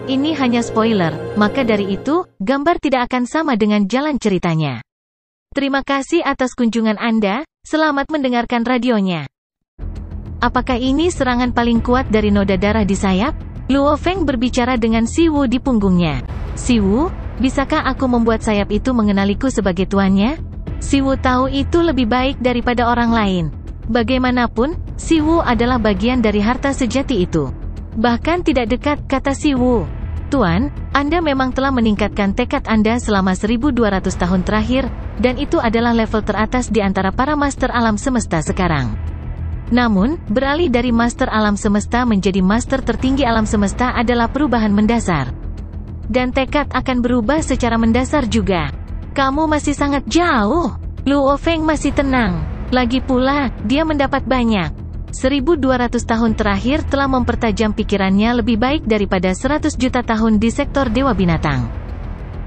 Ini hanya spoiler, maka dari itu, gambar tidak akan sama dengan jalan ceritanya. Terima kasih atas kunjungan Anda, selamat mendengarkan radionya. Apakah ini serangan paling kuat dari noda darah di sayap? Luo Feng berbicara dengan Si Wu di punggungnya. Si Wu, bisakah aku membuat sayap itu mengenaliku sebagai tuannya? Si Wu tahu itu lebih baik daripada orang lain. Bagaimanapun, Si Wu adalah bagian dari harta sejati itu. Bahkan tidak dekat, kata Si Wu. Tuan, Anda memang telah meningkatkan tekad Anda selama 1200 tahun terakhir, dan itu adalah level teratas di antara para master alam semesta sekarang. Namun, beralih dari master alam semesta menjadi master tertinggi alam semesta adalah perubahan mendasar. Dan tekad akan berubah secara mendasar juga. Kamu masih sangat jauh. Luo Feng masih tenang. Lagi pula, dia mendapat banyak. 1200 tahun terakhir telah mempertajam pikirannya lebih baik daripada 100 juta tahun di sektor Dewa Binatang.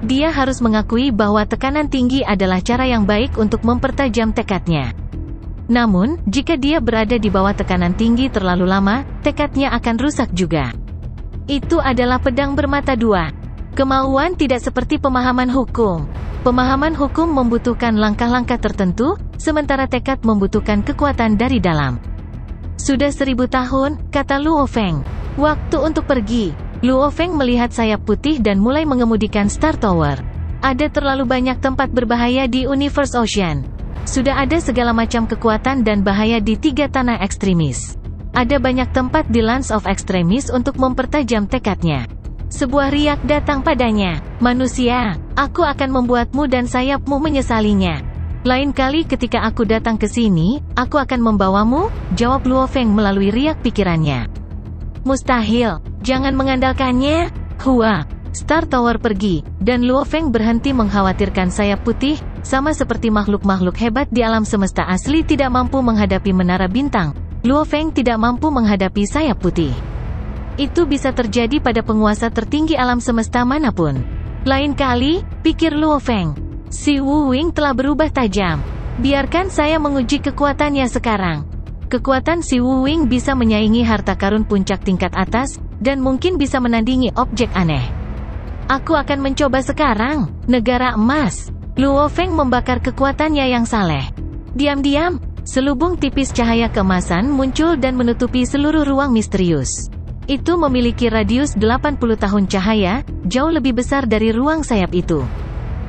Dia harus mengakui bahwa tekanan tinggi adalah cara yang baik untuk mempertajam tekadnya. Namun, jika dia berada di bawah tekanan tinggi terlalu lama, tekadnya akan rusak juga. Itu adalah pedang bermata dua. Kemauan tidak seperti pemahaman hukum. Pemahaman hukum membutuhkan langkah-langkah tertentu, sementara tekad membutuhkan kekuatan dari dalam. Sudah 1000 tahun, kata Luo Feng. Waktu untuk pergi. Luo Feng melihat sayap putih dan mulai mengemudikan Star Tower. Ada terlalu banyak tempat berbahaya di Universe Ocean. Sudah ada segala macam kekuatan dan bahaya di 3 tanah ekstremis. Ada banyak tempat di Lands of Extremis untuk mempertajam tekadnya. Sebuah riak datang padanya. Manusia, aku akan membuatmu dan sayapmu menyesalinya. Lain kali ketika aku datang ke sini, aku akan membawamu, jawab Luo Feng melalui riak pikirannya. Mustahil, jangan mengandalkannya. Hua, Star Tower pergi, dan Luo Feng berhenti mengkhawatirkan sayap putih, sama seperti makhluk-makhluk hebat di alam semesta asli tidak mampu menghadapi menara bintang. Luo Feng tidak mampu menghadapi sayap putih. Itu bisa terjadi pada penguasa tertinggi alam semesta manapun. Lain kali, pikir Luo Feng. Si Wu Wing telah berubah tajam. Biarkan saya menguji kekuatannya sekarang. Kekuatan Si Wu Wing bisa menyaingi harta karun puncak tingkat atas, dan mungkin bisa menandingi objek aneh. Aku akan mencoba sekarang. Negara emas. Luo Feng membakar kekuatannya yang saleh. Diam-diam, selubung tipis cahaya keemasan muncul dan menutupi seluruh ruang misterius. Itu memiliki radius 80 tahun cahaya, jauh lebih besar dari ruang sayap itu.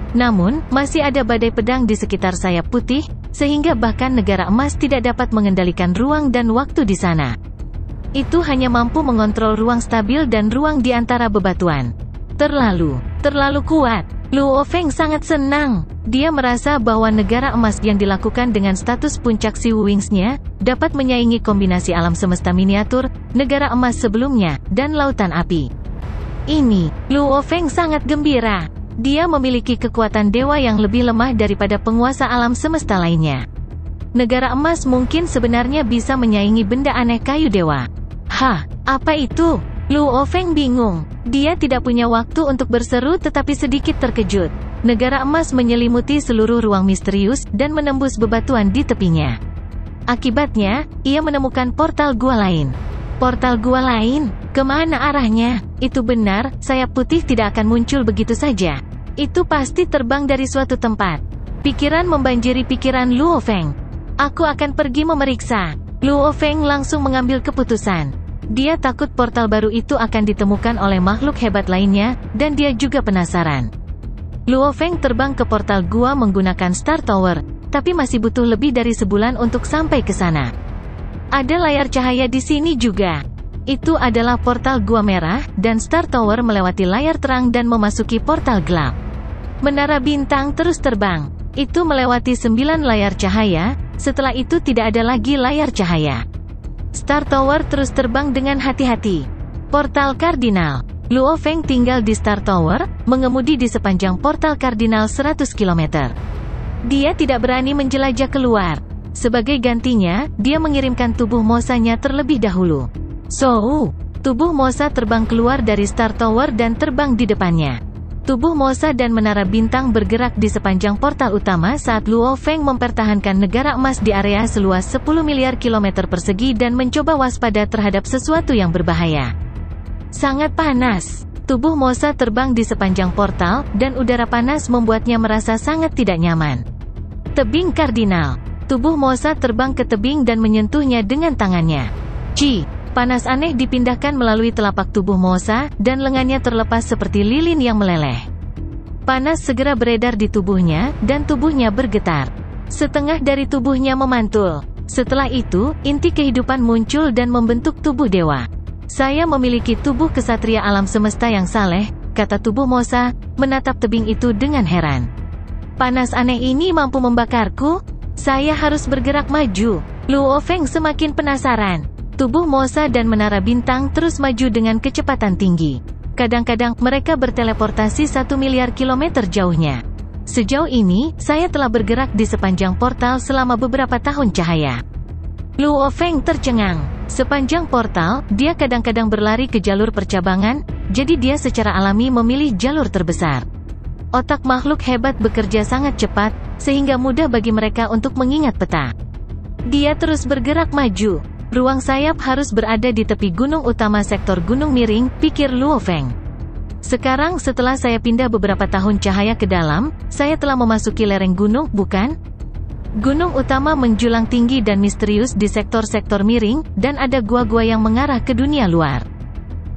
Namun, masih ada badai pedang di sekitar sayap putih, sehingga bahkan negara emas tidak dapat mengendalikan ruang dan waktu di sana. Itu hanya mampu mengontrol ruang stabil dan ruang di antara bebatuan. Terlalu kuat. Luo Feng sangat senang. Dia merasa bahwa negara emas yang dilakukan dengan status puncak Si Wu Wings-nya, dapat menyaingi kombinasi alam semesta miniatur, negara emas sebelumnya, dan lautan api. Ini, Luo Feng sangat gembira. Dia memiliki kekuatan dewa yang lebih lemah daripada penguasa alam semesta lainnya. Negara emas mungkin sebenarnya bisa menyaingi benda aneh kayu dewa. Hah, apa itu? Luo Feng bingung. Dia tidak punya waktu untuk berseru tetapi sedikit terkejut. Negara emas menyelimuti seluruh ruang misterius dan menembus bebatuan di tepinya. Akibatnya, ia menemukan portal gua lain. Portal gua lain? Kemana arahnya? Itu benar, sayap putih tidak akan muncul begitu saja. Itu pasti terbang dari suatu tempat. Pikiran membanjiri pikiran Luo Feng. Aku akan pergi memeriksa. Luo Feng langsung mengambil keputusan. Dia takut portal baru itu akan ditemukan oleh makhluk hebat lainnya, dan dia juga penasaran. Luo Feng terbang ke portal gua menggunakan Star Tower, tapi masih butuh lebih dari sebulan untuk sampai ke sana. Ada layar cahaya di sini juga. Itu adalah portal gua merah, dan Star Tower melewati layar terang dan memasuki portal gelap. Menara bintang terus terbang. Itu melewati 9 layar cahaya, setelah itu tidak ada lagi layar cahaya. Star Tower terus terbang dengan hati-hati. Portal Kardinal. Luo Feng tinggal di Star Tower, mengemudi di sepanjang portal Kardinal 100 km. Dia tidak berani menjelajah keluar. Sebagai gantinya, dia mengirimkan tubuh Mosanya terlebih dahulu. Tubuh Mosa terbang keluar dari Star Tower dan terbang di depannya. Tubuh Mosa dan Menara Bintang bergerak di sepanjang portal utama saat Luo Feng mempertahankan negara emas di area seluas 10 miliar kilometer persegi dan mencoba waspada terhadap sesuatu yang berbahaya. Sangat panas. Tubuh Mosa terbang di sepanjang portal, dan udara panas membuatnya merasa sangat tidak nyaman. Tebing kardinal. Tubuh Mosa terbang ke tebing dan menyentuhnya dengan tangannya. Panas aneh dipindahkan melalui telapak tubuh Mosa, dan lengannya terlepas seperti lilin yang meleleh. Panas segera beredar di tubuhnya, dan tubuhnya bergetar. Setengah dari tubuhnya memantul. Setelah itu, inti kehidupan muncul dan membentuk tubuh dewa. Saya memiliki tubuh kesatria alam semesta yang saleh, kata tubuh Mosa, menatap tebing itu dengan heran. Panas aneh ini mampu membakarku? Saya harus bergerak maju. Luo Feng semakin penasaran. Tubuh Mosa dan menara bintang terus maju dengan kecepatan tinggi. Kadang-kadang, mereka berteleportasi 1 miliar kilometer jauhnya. Sejauh ini, saya telah bergerak di sepanjang portal selama beberapa tahun cahaya. Luo Feng tercengang. Sepanjang portal, dia kadang-kadang berlari ke jalur percabangan, jadi dia secara alami memilih jalur terbesar. Otak makhluk hebat bekerja sangat cepat, sehingga mudah bagi mereka untuk mengingat peta. Dia terus bergerak maju. Ruang sayap harus berada di tepi gunung utama sektor Gunung Miring, pikir Luo Feng. Sekarang setelah saya pindah beberapa tahun cahaya ke dalam, saya telah memasuki lereng gunung, bukan? Gunung utama menjulang tinggi dan misterius di sektor-sektor miring, dan ada gua-gua yang mengarah ke dunia luar.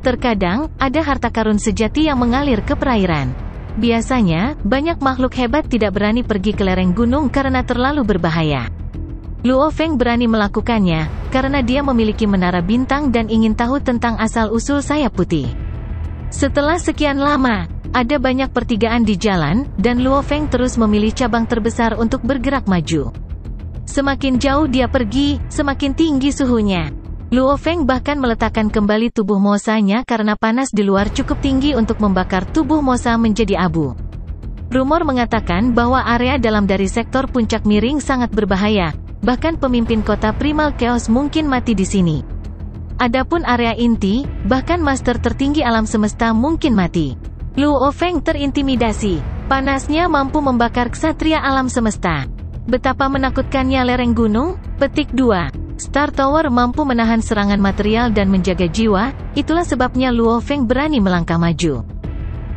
Terkadang, ada harta karun sejati yang mengalir ke perairan. Biasanya, banyak makhluk hebat tidak berani pergi ke lereng gunung karena terlalu berbahaya. Luo Feng berani melakukannya, karena dia memiliki menara bintang dan ingin tahu tentang asal-usul sayap putih. Setelah sekian lama, ada banyak pertigaan di jalan, dan Luo Feng terus memilih cabang terbesar untuk bergerak maju. Semakin jauh dia pergi, semakin tinggi suhunya. Luo Feng bahkan meletakkan kembali tubuh Mosanya karena panas di luar cukup tinggi untuk membakar tubuh Mosa menjadi abu. Rumor mengatakan bahwa area dalam dari sektor puncak miring sangat berbahaya, bahkan pemimpin kota Primal Chaos mungkin mati di sini. Adapun area inti, bahkan master tertinggi alam semesta mungkin mati. Luo Feng terintimidasi. Panasnya mampu membakar ksatria alam semesta. Betapa menakutkannya lereng gunung? Petik 2. Star Tower mampu menahan serangan material dan menjaga jiwa, itulah sebabnya Luo Feng berani melangkah maju.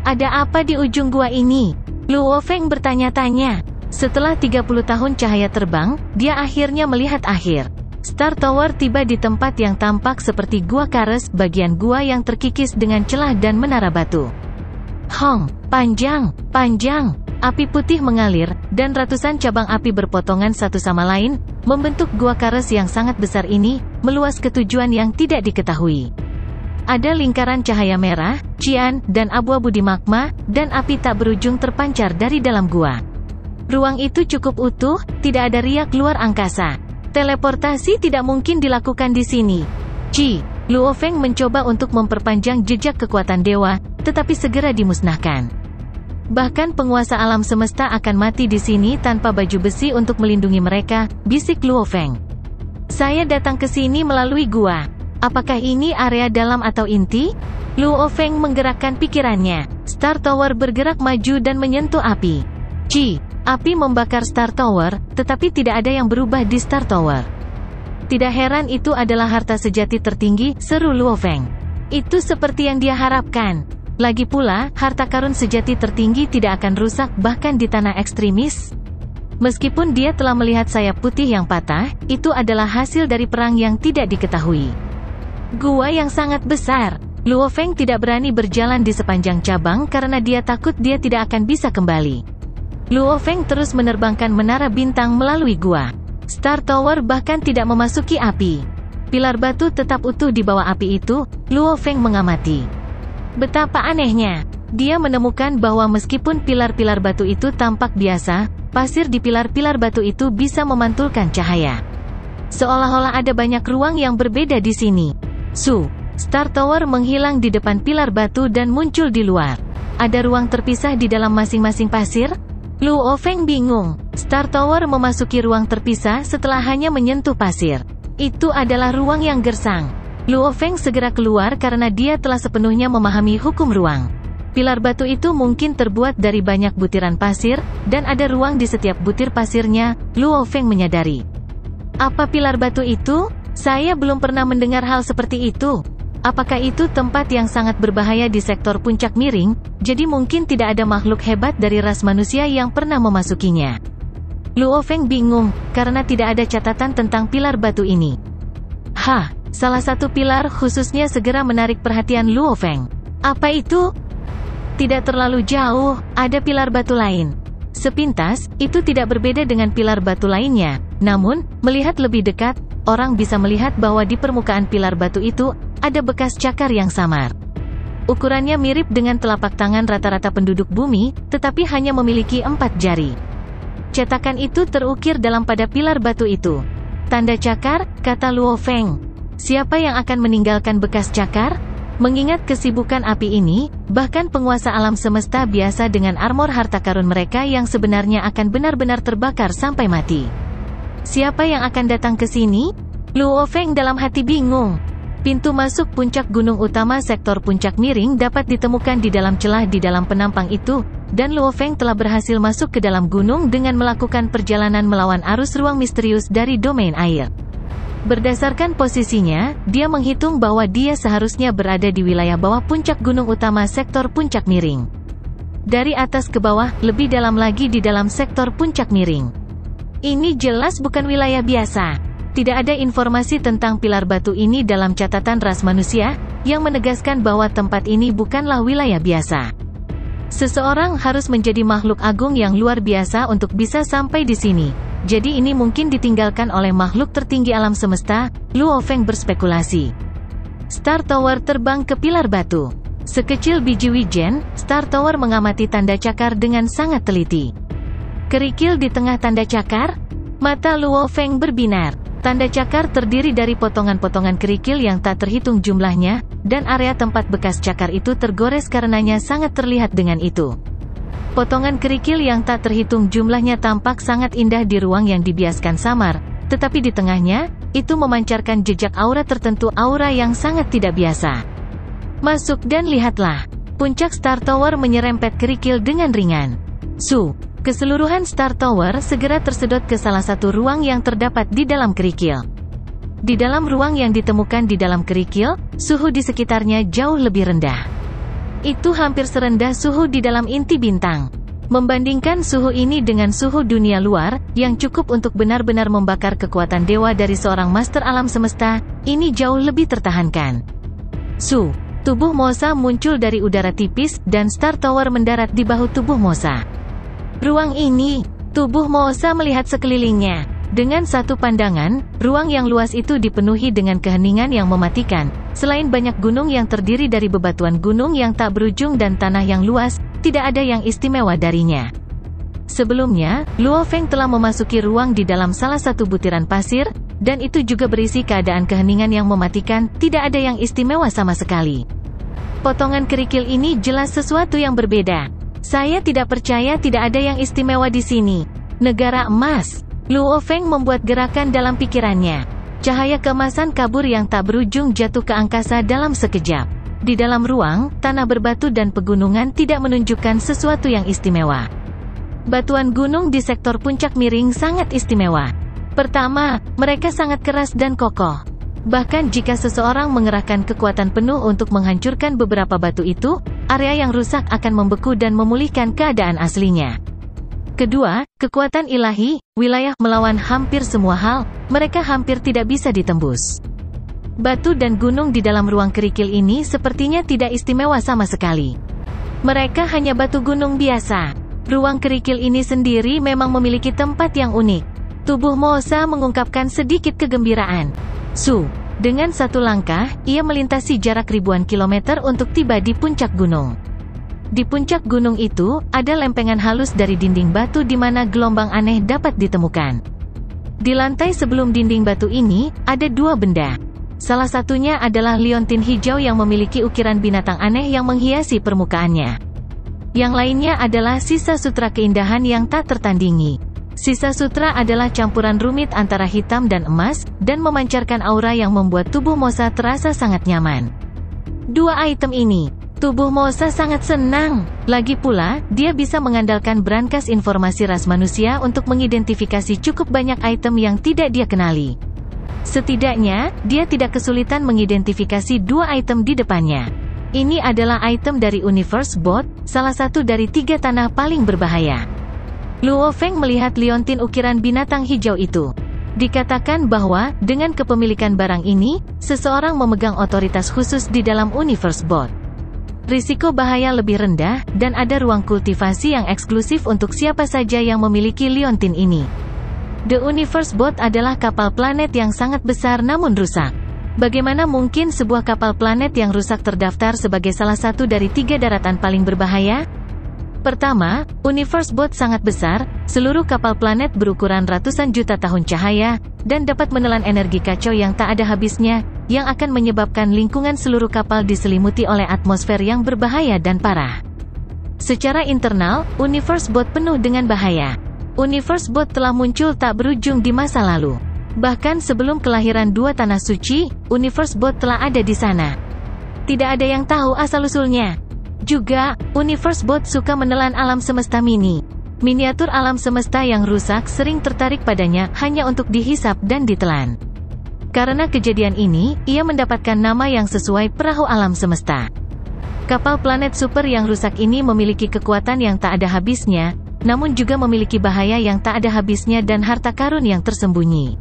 Ada apa di ujung gua ini? Luo Feng bertanya-tanya. Setelah 30 tahun cahaya terbang, dia akhirnya melihat akhir. Star Tower tiba di tempat yang tampak seperti gua Kares, bagian gua yang terkikis dengan celah dan menara batu. Hong, panjang, api putih mengalir, dan ratusan cabang api berpotongan satu sama lain, membentuk gua Kares yang sangat besar ini, meluas ke tujuan yang tidak diketahui. Ada lingkaran cahaya merah, cian, dan abu-abu di magma, dan api tak berujung terpancar dari dalam gua. Ruang itu cukup utuh, tidak ada riak luar angkasa. Teleportasi tidak mungkin dilakukan di sini. Luo Feng mencoba untuk memperpanjang jejak kekuatan dewa, tetapi segera dimusnahkan. Bahkan penguasa alam semesta akan mati di sini tanpa baju besi untuk melindungi mereka, bisik Luo Feng. Saya datang ke sini melalui gua. Apakah ini area dalam atau inti? Luo Feng menggerakkan pikirannya. Star Tower bergerak maju dan menyentuh api. Api membakar Star Tower, tetapi tidak ada yang berubah di Star Tower. Tidak heran itu adalah harta sejati tertinggi, seru Luo Feng. Itu seperti yang dia harapkan. Lagi pula, harta karun sejati tertinggi tidak akan rusak bahkan di tanah ekstremis. Meskipun dia telah melihat sayap putih yang patah, itu adalah hasil dari perang yang tidak diketahui. Gua yang sangat besar. Luo Feng tidak berani berjalan di sepanjang cabang karena dia takut dia tidak akan bisa kembali. Luo Feng terus menerbangkan menara bintang melalui gua. Star Tower bahkan tidak memasuki api. Pilar batu tetap utuh di bawah api itu, Luo Feng mengamati. Betapa anehnya. Dia menemukan bahwa meskipun pilar-pilar batu itu tampak biasa, pasir di pilar-pilar batu itu bisa memantulkan cahaya. Seolah-olah ada banyak ruang yang berbeda di sini. Star Tower menghilang di depan pilar batu dan muncul di luar. Ada ruang terpisah di dalam masing-masing pasir? Luo Feng bingung. Star Tower memasuki ruang terpisah setelah hanya menyentuh pasir. Itu adalah ruang yang gersang. Luo Feng segera keluar karena dia telah sepenuhnya memahami hukum ruang. Pilar batu itu mungkin terbuat dari banyak butiran pasir, dan ada ruang di setiap butir pasirnya, Luo Feng menyadari. Apa pilar batu itu? Saya belum pernah mendengar hal seperti itu. Apakah itu tempat yang sangat berbahaya di sektor puncak miring, jadi mungkin tidak ada makhluk hebat dari ras manusia yang pernah memasukinya? Luo Feng bingung, karena tidak ada catatan tentang pilar batu ini. Salah satu pilar khususnya segera menarik perhatian Luo Feng. Apa itu? Tidak terlalu jauh, ada pilar batu lain. Sepintas, itu tidak berbeda dengan pilar batu lainnya. Namun, melihat lebih dekat, orang bisa melihat bahwa di permukaan pilar batu itu, ada bekas cakar yang samar. Ukurannya mirip dengan telapak tangan rata-rata penduduk bumi, tetapi hanya memiliki 4 jari. Cetakan itu terukir dalam pada pilar batu itu. Tanda cakar, kata Luo Feng. Siapa yang akan meninggalkan bekas cakar? Mengingat kesibukan api ini, bahkan penguasa alam semesta biasa dengan armor harta karun mereka yang sebenarnya akan benar-benar terbakar sampai mati. Siapa yang akan datang ke sini? Luo Feng dalam hati bingung. Pintu masuk puncak gunung utama sektor puncak miring dapat ditemukan di dalam celah di dalam penampang itu, dan Luo Feng telah berhasil masuk ke dalam gunung dengan melakukan perjalanan melawan arus ruang misterius dari domain air. Berdasarkan posisinya, dia menghitung bahwa dia seharusnya berada di wilayah bawah puncak gunung utama sektor puncak miring. Dari atas ke bawah, lebih dalam lagi di dalam sektor puncak miring. Ini jelas bukan wilayah biasa. Tidak ada informasi tentang pilar batu ini dalam catatan ras manusia, yang menegaskan bahwa tempat ini bukanlah wilayah biasa. Seseorang harus menjadi makhluk agung yang luar biasa untuk bisa sampai di sini. Jadi ini mungkin ditinggalkan oleh makhluk tertinggi alam semesta, Luo Feng berspekulasi. Star Tower terbang ke pilar batu. Sekecil biji wijen, Star Tower mengamati tanda cakar dengan sangat teliti. Kerikil di tengah tanda cakar? Mata Luo Feng berbinar. Tanda cakar terdiri dari potongan-potongan kerikil yang tak terhitung jumlahnya, dan area tempat bekas cakar itu tergores karenanya sangat terlihat dengan itu. Potongan kerikil yang tak terhitung jumlahnya tampak sangat indah di ruang yang dibiaskan samar, tetapi di tengahnya, itu memancarkan jejak aura tertentu, aura yang sangat tidak biasa. Masuk dan lihatlah. Puncak Star Tower menyerempet kerikil dengan ringan. Keseluruhan Star Tower segera tersedot ke salah satu ruang yang terdapat di dalam kerikil. Di dalam ruang yang ditemukan di dalam kerikil, suhu di sekitarnya jauh lebih rendah. Itu hampir serendah suhu di dalam inti bintang. Membandingkan suhu ini dengan suhu dunia luar, yang cukup untuk benar-benar membakar kekuatan dewa dari seorang master alam semesta, ini jauh lebih tertahankan. Tubuh Mosa muncul dari udara tipis, dan Star Tower mendarat di bahu tubuh Mosa. Ruang ini, tubuh Mosa melihat sekelilingnya. Dengan satu pandangan, ruang yang luas itu dipenuhi dengan keheningan yang mematikan. Selain banyak gunung yang terdiri dari bebatuan gunung yang tak berujung dan tanah yang luas, tidak ada yang istimewa darinya. Sebelumnya, Luo Feng telah memasuki ruang di dalam salah satu butiran pasir, dan itu juga berisi keadaan keheningan yang mematikan, tidak ada yang istimewa sama sekali. Potongan kerikil ini jelas sesuatu yang berbeda. Saya tidak percaya tidak ada yang istimewa di sini. Negara emas. Luo Feng membuat gerakan dalam pikirannya. Cahaya keemasan kabur yang tak berujung jatuh ke angkasa dalam sekejap. Di dalam ruang, tanah berbatu dan pegunungan tidak menunjukkan sesuatu yang istimewa. Batuan gunung di sektor puncak miring sangat istimewa. Pertama, mereka sangat keras dan kokoh. Bahkan jika seseorang mengerahkan kekuatan penuh untuk menghancurkan beberapa batu itu, area yang rusak akan membeku dan memulihkan keadaan aslinya. Kedua, kekuatan ilahi, wilayah melawan hampir semua hal, mereka hampir tidak bisa ditembus. Batu dan gunung di dalam ruang kerikil ini sepertinya tidak istimewa sama sekali. Mereka hanya batu gunung biasa. Ruang kerikil ini sendiri memang memiliki tempat yang unik. Tubuh Mosa mengungkapkan sedikit kegembiraan. Dengan satu langkah, ia melintasi jarak ribuan kilometer untuk tiba di puncak gunung. Di puncak gunung itu, ada lempengan halus dari dinding batu di mana gelombang aneh dapat ditemukan. Di lantai sebelum dinding batu ini, ada dua benda. Salah satunya adalah liontin hijau yang memiliki ukiran binatang aneh yang menghiasi permukaannya. Yang lainnya adalah sisa sutra keindahan yang tak tertandingi. Sisa sutra adalah campuran rumit antara hitam dan emas, dan memancarkan aura yang membuat tubuh Mosa terasa sangat nyaman. Dua item ini, tubuh Mosa sangat senang. Lagi pula, dia bisa mengandalkan brankas informasi ras manusia untuk mengidentifikasi cukup banyak item yang tidak dia kenali. Setidaknya, dia tidak kesulitan mengidentifikasi dua item di depannya. Ini adalah item dari Universe Bot, salah satu dari 3 tanah paling berbahaya. Luo Feng melihat liontin ukiran binatang hijau itu. Dikatakan bahwa, dengan kepemilikan barang ini, seseorang memegang otoritas khusus di dalam Universe Bot. Risiko bahaya lebih rendah, dan ada ruang kultivasi yang eksklusif untuk siapa saja yang memiliki liontin ini. The Universe Bot adalah kapal planet yang sangat besar namun rusak. Bagaimana mungkin sebuah kapal planet yang rusak terdaftar sebagai salah satu dari 3 daratan paling berbahaya? Pertama, Universe Bot sangat besar, seluruh kapal planet berukuran ratusan juta tahun cahaya, dan dapat menelan energi kacau yang tak ada habisnya, yang akan menyebabkan lingkungan seluruh kapal diselimuti oleh atmosfer yang berbahaya dan parah. Secara internal, Universe Bot penuh dengan bahaya. Universe Bot telah muncul tak berujung di masa lalu. Bahkan sebelum kelahiran 2 tanah suci, Universe Bot telah ada di sana. Tidak ada yang tahu asal-usulnya. Juga, Universe Bot suka menelan alam semesta mini. Miniatur alam semesta yang rusak sering tertarik padanya hanya untuk dihisap dan ditelan. Karena kejadian ini, ia mendapatkan nama yang sesuai perahu alam semesta. Kapal planet super yang rusak ini memiliki kekuatan yang tak ada habisnya, namun juga memiliki bahaya yang tak ada habisnya dan harta karun yang tersembunyi.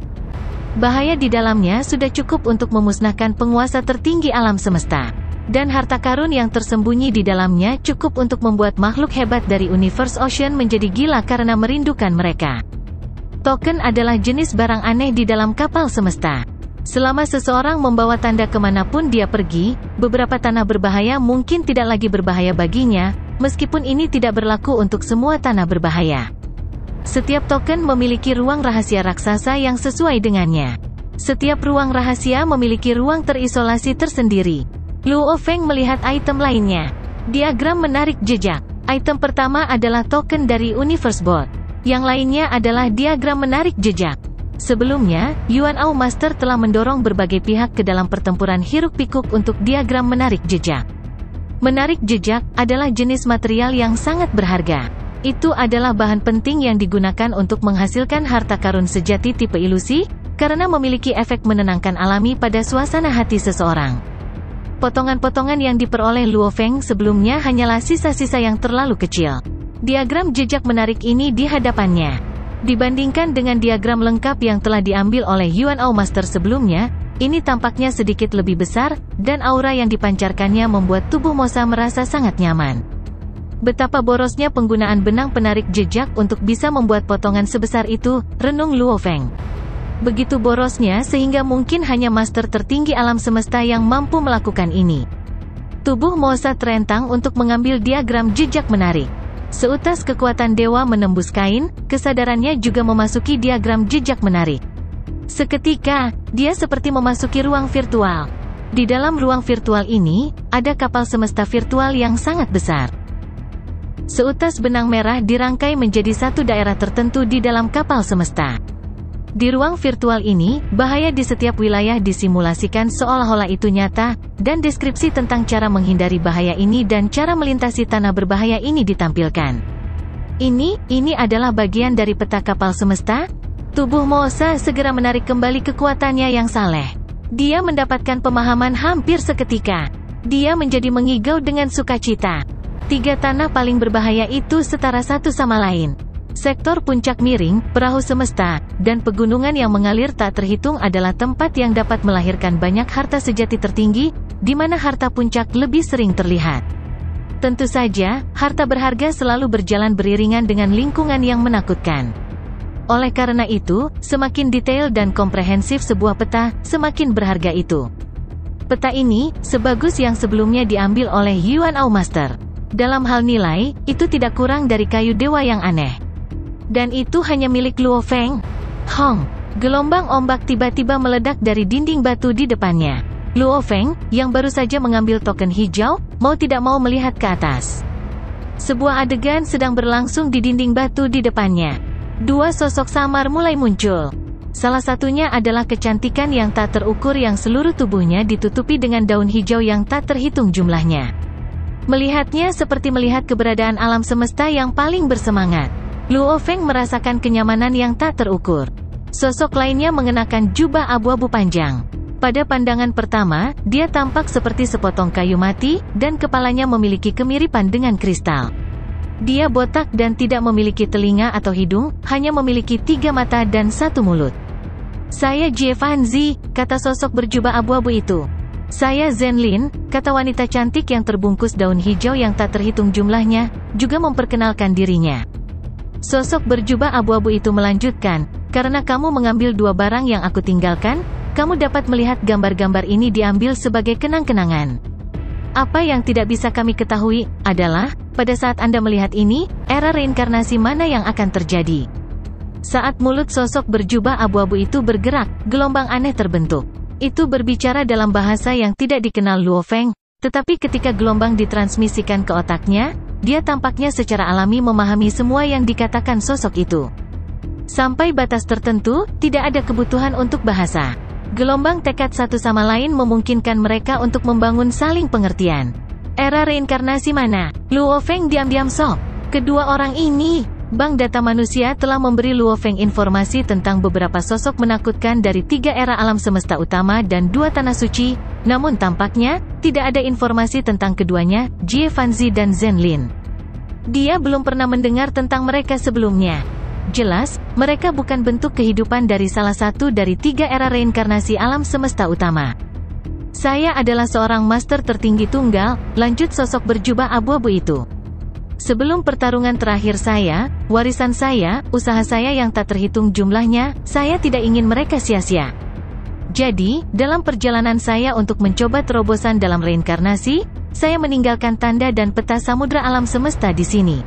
Bahaya di dalamnya sudah cukup untuk memusnahkan penguasa tertinggi alam semesta. Dan harta karun yang tersembunyi di dalamnya cukup untuk membuat makhluk hebat dari Universe Ocean menjadi gila karena merindukan mereka. Token adalah jenis barang aneh di dalam kapal semesta. Selama seseorang membawa tanda kemanapun dia pergi, beberapa tanah berbahaya mungkin tidak lagi berbahaya baginya, meskipun ini tidak berlaku untuk semua tanah berbahaya. Setiap token memiliki ruang rahasia raksasa yang sesuai dengannya. Setiap ruang rahasia memiliki ruang terisolasi tersendiri. Luo Feng melihat item lainnya. Diagram menarik jejak. Item pertama adalah token dari Universe Bot. Yang lainnya adalah diagram menarik jejak. Sebelumnya, Yuan Ao Master telah mendorong berbagai pihak ke dalam pertempuran hiruk-pikuk untuk diagram menarik jejak. Menarik jejak adalah jenis material yang sangat berharga. Itu adalah bahan penting yang digunakan untuk menghasilkan harta karun sejati tipe ilusi, karena memiliki efek menenangkan alami pada suasana hati seseorang. Potongan-potongan yang diperoleh Luo Feng sebelumnya hanyalah sisa-sisa yang terlalu kecil. Diagram jejak menarik ini di hadapannya. Dibandingkan dengan diagram lengkap yang telah diambil oleh Yuan Ao Master sebelumnya, ini tampaknya sedikit lebih besar, dan aura yang dipancarkannya membuat tubuh Mosa merasa sangat nyaman. Betapa borosnya penggunaan benang penarik jejak untuk bisa membuat potongan sebesar itu, renung Luo Feng. Begitu borosnya sehingga mungkin hanya master tertinggi alam semesta yang mampu melakukan ini. Tubuh Mosa terentang untuk mengambil diagram jejak menarik. Seutas kekuatan dewa menembus kain, kesadarannya juga memasuki diagram jejak menarik. Seketika, dia seperti memasuki ruang virtual. Di dalam ruang virtual ini, ada kapal semesta virtual yang sangat besar. Seutas benang merah dirangkai menjadi satu daerah tertentu di dalam kapal semesta. Di ruang virtual ini, bahaya di setiap wilayah disimulasikan seolah-olah itu nyata, dan deskripsi tentang cara menghindari bahaya ini dan cara melintasi tanah berbahaya ini ditampilkan. Ini adalah bagian dari peta kapal semesta? Tubuh Mosa segera menarik kembali kekuatannya yang saleh. Dia mendapatkan pemahaman hampir seketika. Dia menjadi mengigau dengan sukacita. 3 tanah paling berbahaya itu setara satu sama lain. Sektor puncak miring, perahu semesta, dan pegunungan yang mengalir tak terhitung adalah tempat yang dapat melahirkan banyak harta sejati tertinggi, di mana harta puncak lebih sering terlihat. Tentu saja, harta berharga selalu berjalan beriringan dengan lingkungan yang menakutkan. Oleh karena itu, semakin detail dan komprehensif sebuah peta, semakin berharga itu. Peta ini, sebagus yang sebelumnya diambil oleh Yuan Ao Master. Dalam hal nilai, itu tidak kurang dari kayu dewa yang aneh. Dan itu hanya milik Luo Feng. Hong! Gelombang ombak tiba-tiba meledak dari dinding batu di depannya. Luo Feng, yang baru saja mengambil token hijau, mau tidak mau melihat ke atas. Sebuah adegan sedang berlangsung di dinding batu di depannya. 2 sosok samar mulai muncul. Salah satunya adalah kecantikan yang tak terukur yang seluruh tubuhnya ditutupi dengan daun hijau yang tak terhitung jumlahnya. Melihatnya seperti melihat keberadaan alam semesta yang paling bersemangat. Luo Feng merasakan kenyamanan yang tak terukur. Sosok lainnya mengenakan jubah abu-abu panjang. Pada pandangan pertama, dia tampak seperti sepotong kayu mati, dan kepalanya memiliki kemiripan dengan kristal. Dia botak dan tidak memiliki telinga atau hidung, hanya memiliki 3 mata dan 1 mulut. "Saya Jie Fanzi," kata sosok berjubah abu-abu itu. "Saya Zhenlin," kata wanita cantik yang terbungkus daun hijau yang tak terhitung jumlahnya, juga memperkenalkan dirinya. Sosok berjubah abu-abu itu melanjutkan, "Karena kamu mengambil 2 barang yang aku tinggalkan, kamu dapat melihat gambar-gambar ini diambil sebagai kenang-kenangan. Apa yang tidak bisa kami ketahui, adalah, pada saat Anda melihat ini, era reinkarnasi mana yang akan terjadi." Saat mulut sosok berjubah abu-abu itu bergerak, gelombang aneh terbentuk. Itu berbicara dalam bahasa yang tidak dikenal Luo Feng, tetapi ketika gelombang ditransmisikan ke otaknya, dia tampaknya secara alami memahami semua yang dikatakan sosok itu. Sampai batas tertentu, tidak ada kebutuhan untuk bahasa. Gelombang tekad satu sama lain memungkinkan mereka untuk membangun saling pengertian. Era reinkarnasi mana? Luo Feng diam-diam sok. Kedua orang ini, Bank Data Manusia telah memberi Luo Feng informasi tentang beberapa sosok menakutkan dari 3 era alam semesta utama dan 2 tanah suci, namun tampaknya, tidak ada informasi tentang keduanya, Jie Fanzi dan Zhenlin. Dia belum pernah mendengar tentang mereka sebelumnya. Jelas, mereka bukan bentuk kehidupan dari salah satu dari 3 era reinkarnasi alam semesta utama. "Saya adalah seorang master tertinggi tunggal," lanjut sosok berjubah abu-abu itu. "Sebelum pertarungan terakhir saya, warisan saya, usaha saya yang tak terhitung jumlahnya, saya tidak ingin mereka sia-sia. Jadi, dalam perjalanan saya untuk mencoba terobosan dalam reinkarnasi, saya meninggalkan tanda dan peta samudra alam semesta di sini.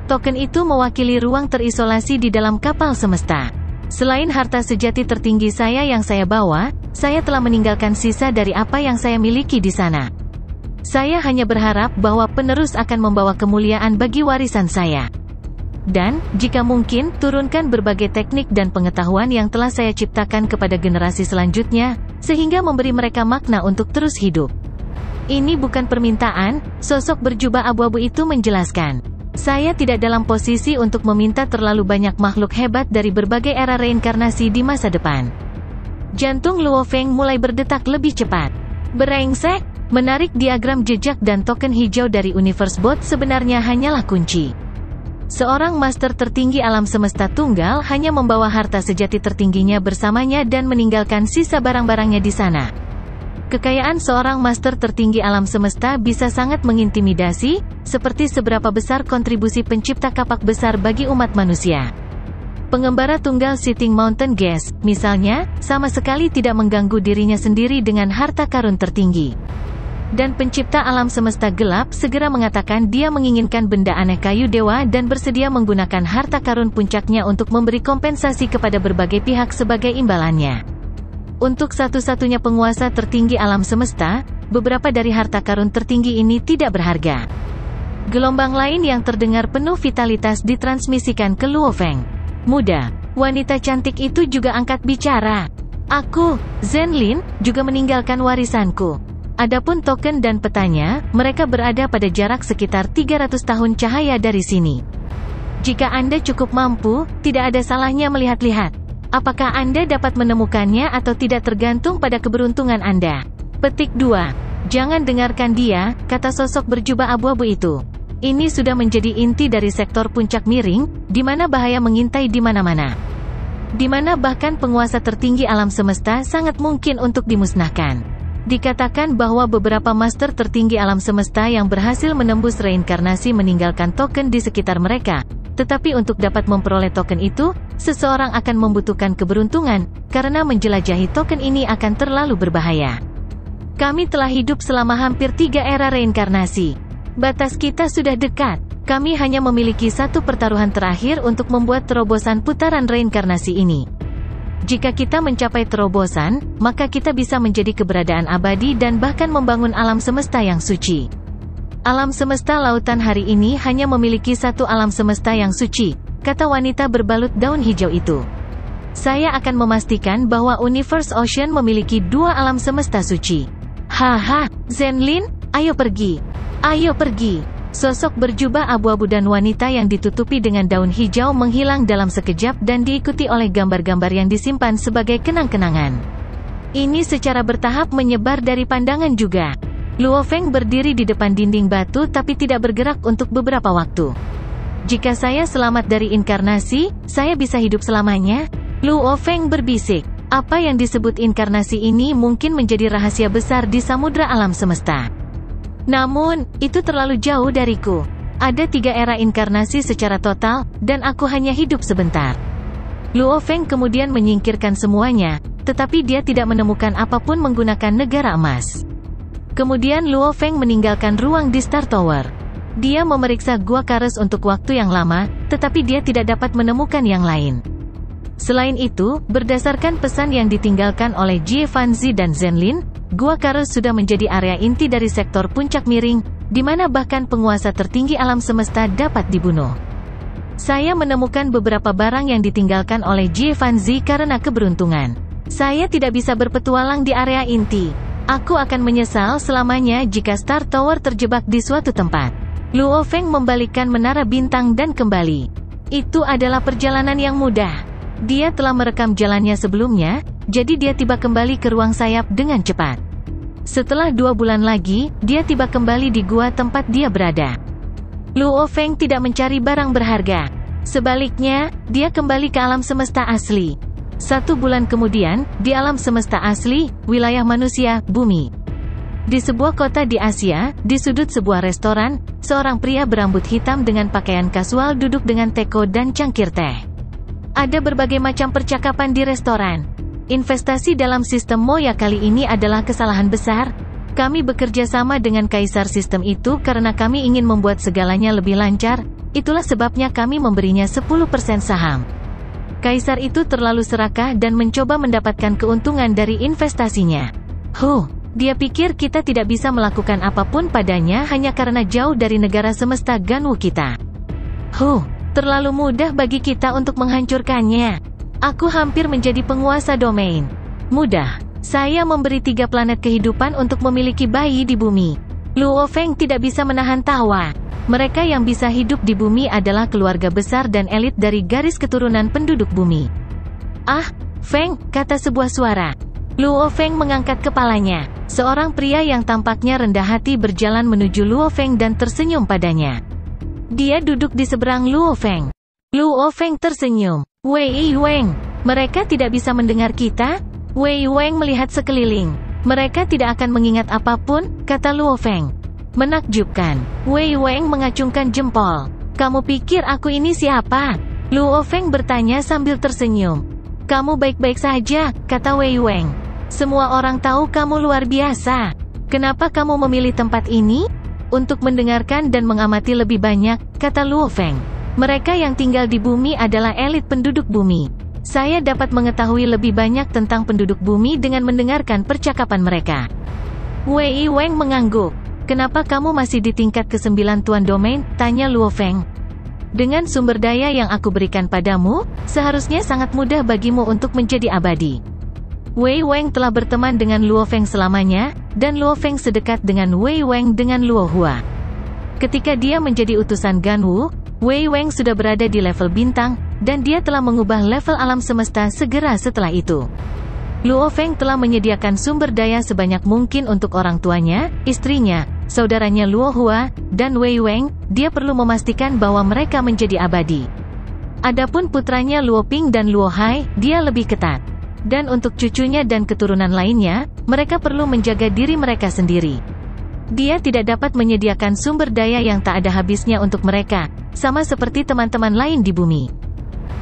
Token itu mewakili ruang terisolasi di dalam kapal semesta. Selain harta sejati tertinggi saya yang saya bawa, saya telah meninggalkan sisa dari apa yang saya miliki di sana. Saya hanya berharap bahwa penerus akan membawa kemuliaan bagi warisan saya. Dan, jika mungkin, turunkan berbagai teknik dan pengetahuan yang telah saya ciptakan kepada generasi selanjutnya, sehingga memberi mereka makna untuk terus hidup." "Ini bukan permintaan," sosok berjubah abu-abu itu menjelaskan. "Saya tidak dalam posisi untuk meminta terlalu banyak makhluk hebat dari berbagai era reinkarnasi di masa depan." Jantung Luo Feng mulai berdetak lebih cepat. Brengsek! Menarik diagram jejak dan token hijau dari Universe Bot sebenarnya hanyalah kunci. Seorang master tertinggi alam semesta tunggal hanya membawa harta sejati tertingginya bersamanya dan meninggalkan sisa barang-barangnya di sana. Kekayaan seorang master tertinggi alam semesta bisa sangat mengintimidasi, seperti seberapa besar kontribusi pencipta kapak besar bagi umat manusia. Pengembara tunggal Sitting Mountain Gas, misalnya, sama sekali tidak mengganggu dirinya sendiri dengan harta karun tertinggi. Dan pencipta alam semesta gelap segera mengatakan dia menginginkan benda aneh kayu dewa dan bersedia menggunakan harta karun puncaknya untuk memberi kompensasi kepada berbagai pihak sebagai imbalannya. Untuk satu-satunya penguasa tertinggi alam semesta, beberapa dari harta karun tertinggi ini tidak berharga. Gelombang lain yang terdengar penuh vitalitas ditransmisikan ke Luo Feng. "Muda, wanita cantik itu juga angkat bicara. Aku, Zhenlin, juga meninggalkan warisanku. Adapun token dan petanya, mereka berada pada jarak sekitar 300 tahun cahaya dari sini. Jika Anda cukup mampu, tidak ada salahnya melihat-lihat. Apakah Anda dapat menemukannya atau tidak tergantung pada keberuntungan Anda." Petik 2. "Jangan dengarkan dia," kata sosok berjubah abu-abu itu. "Ini sudah menjadi inti dari sektor puncak miring, di mana bahaya mengintai di mana-mana. Di mana bahkan penguasa tertinggi alam semesta sangat mungkin untuk dimusnahkan. Dikatakan bahwa beberapa master tertinggi alam semesta yang berhasil menembus reinkarnasi meninggalkan token di sekitar mereka. Tetapi untuk dapat memperoleh token itu, seseorang akan membutuhkan keberuntungan, karena menjelajahi token ini akan terlalu berbahaya. Kami telah hidup selama hampir 3 era reinkarnasi. Batas kita sudah dekat. Kami hanya memiliki satu pertaruhan terakhir untuk membuat terobosan putaran reinkarnasi ini. Jika kita mencapai terobosan, maka kita bisa menjadi keberadaan abadi dan bahkan membangun alam semesta yang suci. Alam semesta lautan hari ini hanya memiliki satu alam semesta yang suci, kata wanita berbalut daun hijau itu. Saya akan memastikan bahwa Universe Ocean memiliki 2 alam semesta suci. Haha, Zhenlin, ayo pergi. Ayo pergi. Sosok berjubah abu-abu dan wanita yang ditutupi dengan daun hijau menghilang dalam sekejap dan diikuti oleh gambar-gambar yang disimpan sebagai kenang-kenangan. Ini secara bertahap menyebar dari pandangan juga. Luo Feng berdiri di depan dinding batu tapi tidak bergerak untuk beberapa waktu. Jika saya selamat dari inkarnasi, saya bisa hidup selamanya? Luo Feng berbisik. Apa yang disebut inkarnasi ini mungkin menjadi rahasia besar di samudra alam semesta. Namun, itu terlalu jauh dariku. Ada 3 era inkarnasi secara total, dan aku hanya hidup sebentar. Luo Feng kemudian menyingkirkan semuanya, tetapi dia tidak menemukan apapun menggunakan negara emas. Kemudian Luo Feng meninggalkan ruang di Star Tower. Dia memeriksa Gua Kares untuk waktu yang lama, tetapi dia tidak dapat menemukan yang lain. Selain itu, berdasarkan pesan yang ditinggalkan oleh Jie Fanzi dan Zenlin, Gua Kares sudah menjadi area inti dari sektor puncak miring, di mana bahkan penguasa tertinggi alam semesta dapat dibunuh. Saya menemukan beberapa barang yang ditinggalkan oleh Jie Fanzi karena keberuntungan. Saya tidak bisa berpetualang di area inti. Aku akan menyesal selamanya jika Star Tower terjebak di suatu tempat. Luo Feng membalikkan menara bintang dan kembali. Itu adalah perjalanan yang mudah. Dia telah merekam jalannya sebelumnya, jadi dia tiba kembali ke ruang sayap dengan cepat. Setelah 2 bulan lagi, dia tiba kembali di gua tempat dia berada. Luo Feng tidak mencari barang berharga. Sebaliknya, dia kembali ke alam semesta asli. 1 bulan kemudian, di alam semesta asli, wilayah manusia, bumi. Di sebuah kota di Asia, di sudut sebuah restoran, seorang pria berambut hitam dengan pakaian kasual duduk dengan teko dan cangkir teh. Ada berbagai macam percakapan di restoran. Investasi dalam sistem Moya kali ini adalah kesalahan besar. Kami bekerja sama dengan kaisar sistem itu karena kami ingin membuat segalanya lebih lancar. Itulah sebabnya kami memberinya 10% saham. Kaisar itu terlalu serakah dan mencoba mendapatkan keuntungan dari investasinya. Dia pikir kita tidak bisa melakukan apapun padanya hanya karena jauh dari negara semesta Ganwu kita. Terlalu mudah bagi kita untuk menghancurkannya. Aku hampir menjadi penguasa domain. Mudah. Saya memberi 3 planet kehidupan untuk memiliki bayi di bumi. Luo Feng tidak bisa menahan tawa. Mereka yang bisa hidup di bumi adalah keluarga besar dan elit dari garis keturunan penduduk bumi. Feng, kata sebuah suara. Luo Feng mengangkat kepalanya. Seorang pria yang tampaknya rendah hati berjalan menuju Luo Feng dan tersenyum padanya. Dia duduk di seberang Luo Feng. Luo Feng tersenyum. Wei Weng, mereka tidak bisa mendengar kita? Wei Weng melihat sekeliling. Mereka tidak akan mengingat apapun, kata Luo Feng. Menakjubkan. Wei Weng mengacungkan jempol. Kamu pikir aku ini siapa? Luo Feng bertanya sambil tersenyum. Kamu baik-baik saja, kata Wei Weng. Semua orang tahu kamu luar biasa. Kenapa kamu memilih tempat ini? Untuk mendengarkan dan mengamati lebih banyak, kata Luo Feng. Mereka yang tinggal di bumi adalah elit penduduk bumi. Saya dapat mengetahui lebih banyak tentang penduduk bumi dengan mendengarkan percakapan mereka. Wei Weng mengangguk. Kenapa kamu masih di tingkat ke-9 Tuan Domain? Tanya Luo Feng. Dengan sumber daya yang aku berikan padamu, seharusnya sangat mudah bagimu untuk menjadi abadi. Wei Weng telah berteman dengan Luo Feng selamanya, dan Luo Feng sedekat dengan Wei Weng dengan Luo Hua. Ketika dia menjadi utusan Ganwu, Wei Weng sudah berada di level bintang, dan dia telah mengubah level alam semesta segera setelah itu. Luo Feng telah menyediakan sumber daya sebanyak mungkin untuk orang tuanya, istrinya, saudaranya Luo Hua, dan Wei Weng. Dia perlu memastikan bahwa mereka menjadi abadi. Adapun putranya Luo Ping dan Luo Hai, dia lebih ketat. Dan untuk cucunya dan keturunan lainnya, mereka perlu menjaga diri mereka sendiri. Dia tidak dapat menyediakan sumber daya yang tak ada habisnya untuk mereka, sama seperti teman-teman lain di bumi.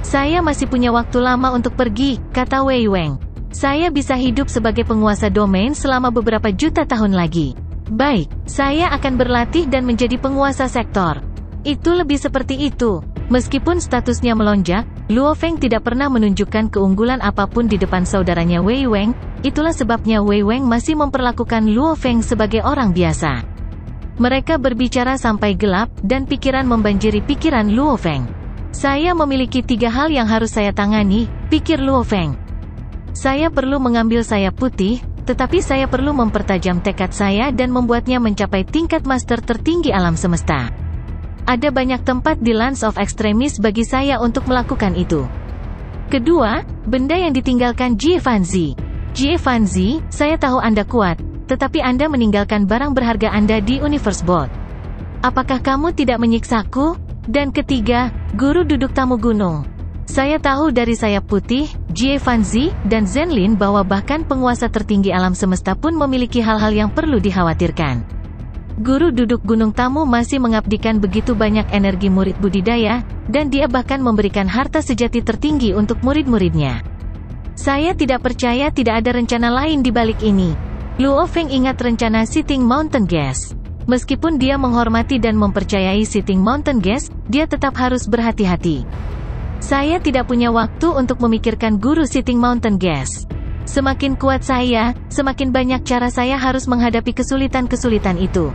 Saya masih punya waktu lama untuk pergi, kata Wei Weng. Saya bisa hidup sebagai penguasa domain selama beberapa juta tahun lagi. Baik, saya akan berlatih dan menjadi penguasa sektor. Itu lebih seperti itu. Meskipun statusnya melonjak, Luo Feng tidak pernah menunjukkan keunggulan apapun di depan saudaranya Wei Weng. Itulah sebabnya Wei Weng masih memperlakukan Luo Feng sebagai orang biasa. Mereka berbicara sampai gelap, dan pikiran membanjiri pikiran Luo Feng. Saya memiliki 3 hal yang harus saya tangani, pikir Luo Feng. Saya perlu mengambil sayap putih, tetapi saya perlu mempertajam tekad saya dan membuatnya mencapai tingkat master tertinggi alam semesta. Ada banyak tempat di Lands of Extremis bagi saya untuk melakukan itu. Kedua, benda yang ditinggalkan Jie Fanzi. Jie Fanzi, saya tahu Anda kuat, tetapi Anda meninggalkan barang berharga Anda di Universe Bot. Apakah kamu tidak menyiksaku? Dan ketiga, guru duduk tamu gunung. Saya tahu dari sayap putih, Jie Fanzi, dan Zenlin bahwa bahkan penguasa tertinggi alam semesta pun memiliki hal-hal yang perlu dikhawatirkan. Guru duduk gunung tamu masih mengabdikan begitu banyak energi murid budidaya, dan dia bahkan memberikan harta sejati tertinggi untuk murid-muridnya. Saya tidak percaya tidak ada rencana lain di balik ini. Luo Feng ingat rencana Sitting Mountain Gas. Meskipun dia menghormati dan mempercayai Sitting Mountain Gas, dia tetap harus berhati-hati. Saya tidak punya waktu untuk memikirkan guru Sitting Mountain Gas. Semakin kuat saya, semakin banyak cara saya harus menghadapi kesulitan-kesulitan itu.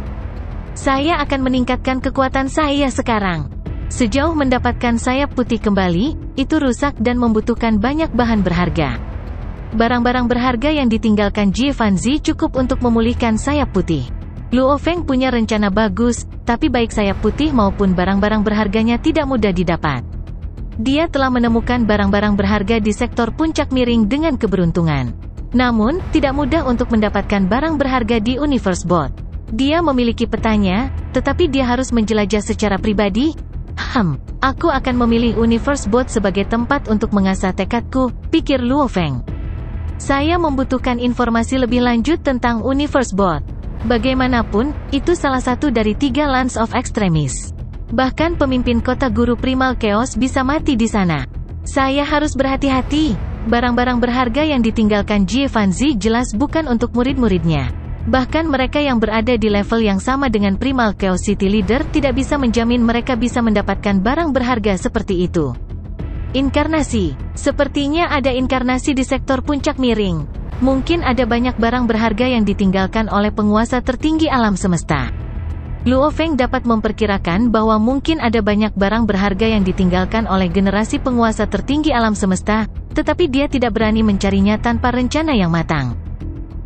Saya akan meningkatkan kekuatan saya sekarang. Sejauh mendapatkan sayap putih kembali, itu rusak dan membutuhkan banyak bahan berharga. Barang-barang berharga yang ditinggalkan Jie Fanzi cukup untuk memulihkan sayap putih. Luo Feng punya rencana bagus, tapi baik sayap putih maupun barang-barang berharganya tidak mudah didapat. Dia telah menemukan barang-barang berharga di sektor puncak miring dengan keberuntungan. Namun, tidak mudah untuk mendapatkan barang berharga di Universe Bot. Dia memiliki petanya, tetapi dia harus menjelajah secara pribadi. Aku akan memilih Universe Bot sebagai tempat untuk mengasah tekadku, pikir Luo Feng. Saya membutuhkan informasi lebih lanjut tentang Universe Bot. Bagaimanapun, itu salah satu dari 3 Lands of Extremis. Bahkan pemimpin kota guru Primal Chaos bisa mati di sana. Saya harus berhati-hati. Barang-barang berharga yang ditinggalkan Jie Fanzi jelas bukan untuk murid-muridnya. Bahkan mereka yang berada di level yang sama dengan Primal Chaos City Leader tidak bisa menjamin mereka bisa mendapatkan barang berharga seperti itu. Inkarnasi. Sepertinya ada inkarnasi di sektor puncak miring. Mungkin ada banyak barang berharga yang ditinggalkan oleh penguasa tertinggi alam semesta. Luo Feng dapat memperkirakan bahwa mungkin ada banyak barang berharga yang ditinggalkan oleh generasi penguasa tertinggi alam semesta, tetapi dia tidak berani mencarinya tanpa rencana yang matang.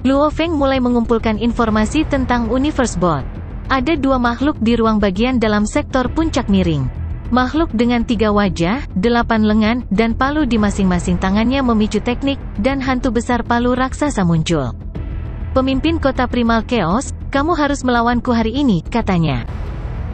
Luo Feng mulai mengumpulkan informasi tentang Universe Bot. Ada 2 makhluk di ruang bagian dalam sektor puncak miring. Makhluk dengan 3 wajah, 8 lengan, dan palu di masing-masing tangannya memicu teknik, dan hantu besar palu raksasa muncul. Pemimpin kota Primal Chaos, kamu harus melawanku hari ini, katanya.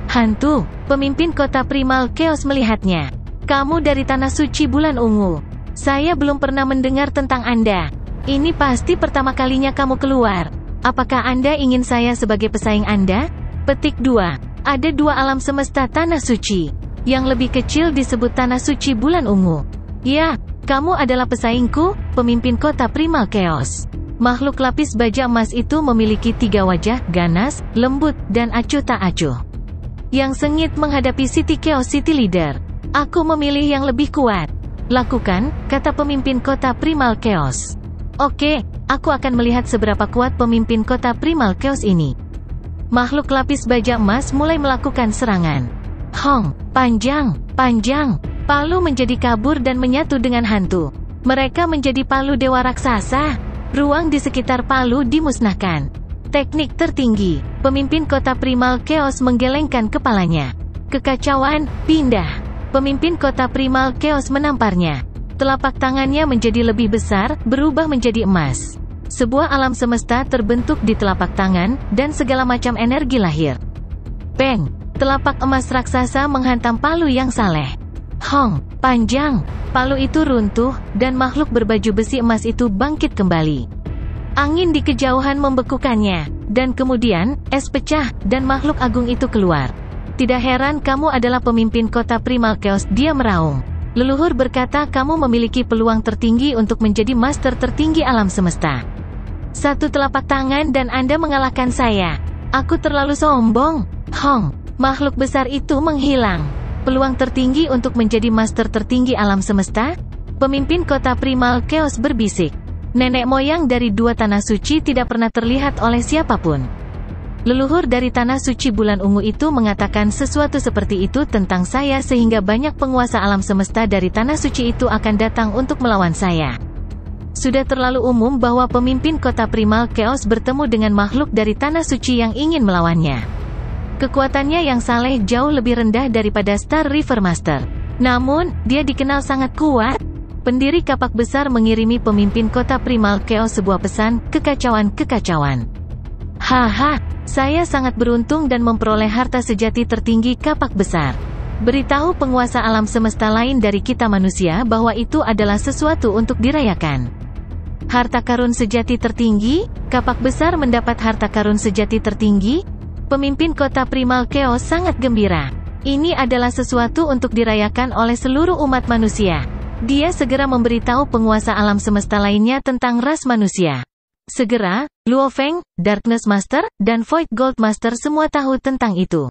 Hantu, pemimpin kota Primal Chaos melihatnya. Kamu dari Tanah Suci Bulan Ungu. Saya belum pernah mendengar tentang Anda. Ini pasti pertama kalinya kamu keluar. Apakah Anda ingin saya sebagai pesaing Anda? Petik 2. Ada 2 alam semesta Tanah Suci. Yang lebih kecil disebut Tanah Suci Bulan Ungu. Ya, kamu adalah pesaingku, pemimpin kota Primal Chaos. Makhluk lapis baja emas itu memiliki 3 wajah, ganas, lembut, dan acuh tak acuh. Yang sengit menghadapi City Chaos City Leader. Aku memilih yang lebih kuat. Lakukan, kata pemimpin kota Primal Chaos. Oke, aku akan melihat seberapa kuat pemimpin kota Primal Chaos ini. Makhluk lapis baja emas mulai melakukan serangan. Panjang, panjang. Palu menjadi kabur dan menyatu dengan hantu. Mereka menjadi palu dewa raksasa. Ruang di sekitar palu dimusnahkan. Teknik tertinggi. Pemimpin kota Primal Chaos menggelengkan kepalanya. Kekacauan, pindah. Pemimpin kota Primal Chaos menamparnya. Telapak tangannya menjadi lebih besar, berubah menjadi emas. Sebuah alam semesta terbentuk di telapak tangan, dan segala macam energi lahir. Peng! Telapak emas raksasa menghantam palu yang saleh. Panjang! Palu itu runtuh, dan makhluk berbaju besi emas itu bangkit kembali. Angin di kejauhan membekukannya, dan kemudian, es pecah, dan makhluk agung itu keluar. Tidak heran kamu adalah pemimpin kota Primal Chaos, dia meraung. Leluhur berkata kamu memiliki peluang tertinggi untuk menjadi master tertinggi alam semesta. 1 telapak tangan dan Anda mengalahkan saya. Aku terlalu sombong. Makhluk besar itu menghilang. Peluang tertinggi untuk menjadi master tertinggi alam semesta? Pemimpin kota Primal Chaos berbisik. Nenek moyang dari 2 tanah suci tidak pernah terlihat oleh siapapun. Leluhur dari Tanah Suci Bulan Ungu itu mengatakan sesuatu seperti itu tentang saya sehingga banyak penguasa alam semesta dari Tanah Suci itu akan datang untuk melawan saya. Sudah terlalu umum bahwa pemimpin kota Primal Chaos bertemu dengan makhluk dari Tanah Suci yang ingin melawannya. Kekuatannya yang saleh jauh lebih rendah daripada Star River Master. Namun, dia dikenal sangat kuat. Pendiri kapak besar mengirimi pemimpin kota Primal Chaos sebuah pesan, kekacauan. Haha, saya sangat beruntung dan memperoleh harta sejati tertinggi kapak besar. Beritahu penguasa alam semesta lain dari kita manusia bahwa itu adalah sesuatu untuk dirayakan. Harta karun sejati tertinggi? Kapak besar mendapat harta karun sejati tertinggi? Pemimpin kota Primal Chaos sangat gembira. Ini adalah sesuatu untuk dirayakan oleh seluruh umat manusia. Dia segera memberitahu penguasa alam semesta lainnya tentang ras manusia. Segera, Luo Feng, Darkness Master, dan Void Gold Master semua tahu tentang itu.